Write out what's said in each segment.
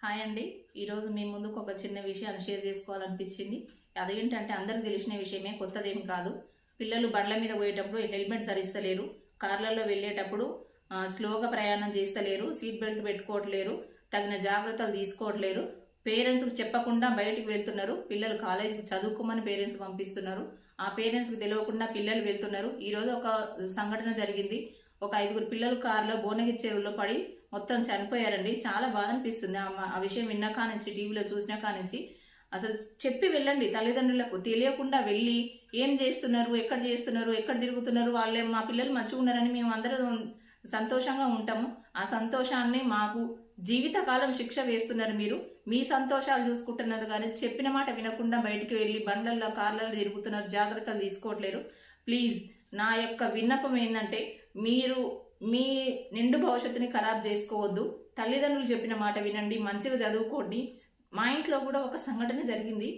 Hi అండి. ఈరోజు మీ ముందుకు ఒక చిన్న విషయాన్ని షేర్ చేసుకోవాలనిపించింది. అదేంటంటే అందరికి తెలిసిన విషయమే, కొత్తదేం కాదు. పిల్లలు బండ్ల మీద పోయేటప్పుడు హెల్మెట్ ధరిస్తలేరు, కార్లలో వెళ్ళేటప్పుడు స్లోగా ప్రయాణం చేస్తలేరు, సీట్ బెల్ట్ పెట్టుకోవట్లేరు, తగిన జాగ్రత్తలు తీసుకోవట్లేరు. పేరెంట్స్కి చెప్పకుండా బయటికి వెళ్తున్నారు. పిల్లలు కాలేజీకి చదువుకోమని పేరెంట్స్ పంపిస్తున్నారు. ఆ పేరెంట్స్కి తెలియకుండా పిల్లలు వెళ్తున్నారు. ఈరోజు ఒక సంఘటన జరిగింది. ఒక 5 పిల్లలు కారులో భువనగిరి చెరువులో పడి మొత్తం చనిపోయారండి. చాలా బాధ అనిపిస్తుంది ఆ విషయం విన్నా కానించి, టీవీలో చూసినా కానించి. అసలు చెప్పి వెళ్ళండి తల్లిదండ్రులకు. తెలియకుండా వెళ్ళి ఏం చేస్తున్నారు, ఎక్కడ చేస్తున్నారు, ఎక్కడ తిరుగుతున్నారు, వాళ్ళే మా పిల్లలు మంచిగా ఉన్నారని మేము అందరం సంతోషంగా ఉంటాము. ఆ సంతోషాన్ని మాకు జీవితకాలం శిక్ష వేస్తున్నారు మీరు. మీ సంతోషాలు చూసుకుంటున్నారు కానీ చెప్పిన మాట వినకుండా బయటికి వెళ్ళి బండ్లల్లో కార్లలో తిరుగుతున్నారు, జాగ్రత్తలు తీసుకోవట్లేరు. ప్లీజ్, నా యొక్క విన్నపం ఏంటంటే, మీరు మీ నిండు భవిష్యత్తుని ఖరాబ్ చేసుకోవద్దు. తల్లిదండ్రులు చెప్పిన మాట వినండి, మంచిగా చదువుకోండి. మా ఇంట్లో కూడా ఒక సంఘటన జరిగింది.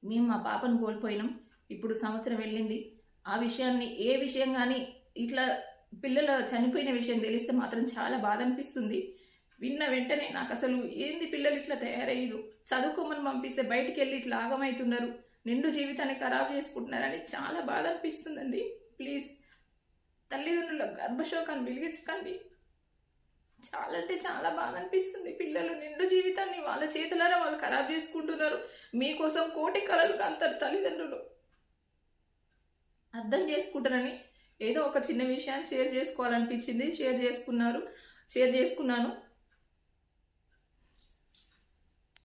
మేము మా పాపను కోల్పోయినాం. ఇప్పుడు సంవత్సరం వెళ్ళింది. ఆ విషయాన్ని, ఏ విషయం కానీ ఇట్లా పిల్లలు చనిపోయిన విషయం తెలిస్తే మాత్రం చాలా బాధ అనిపిస్తుంది. విన్న వెంటనే నాకు అసలు ఏంది పిల్లలు ఇట్లా తయారయ్యారు, చదువుకోమని పంపిస్తే బయటికి వెళ్ళి ఇట్లా ఆగమవుతున్నారు, నిండు జీవితాన్ని ఖరాబ్ చేసుకుంటున్నారని చాలా బాధ అనిపిస్తుందండి. ప్లీజ్, తల్లిదండ్రుల గర్భశోకాన్ని వెలిగించకండి. చాలా అంటే చాలా బాధ అనిపిస్తుంది. పిల్లలు నిండు జీవితాన్ని వాళ్ళ చేతులారా వాళ్ళు ఖరాబ్ చేసుకుంటున్నారు. మీకోసం కోటి కలలు కంటారు తల్లిదండ్రులు. అర్థం చేసుకుంటారని ఏదో ఒక చిన్న విషయాన్ని షేర్ చేసుకోవాలనిపించింది. షేర్ చేసుకున్నాను.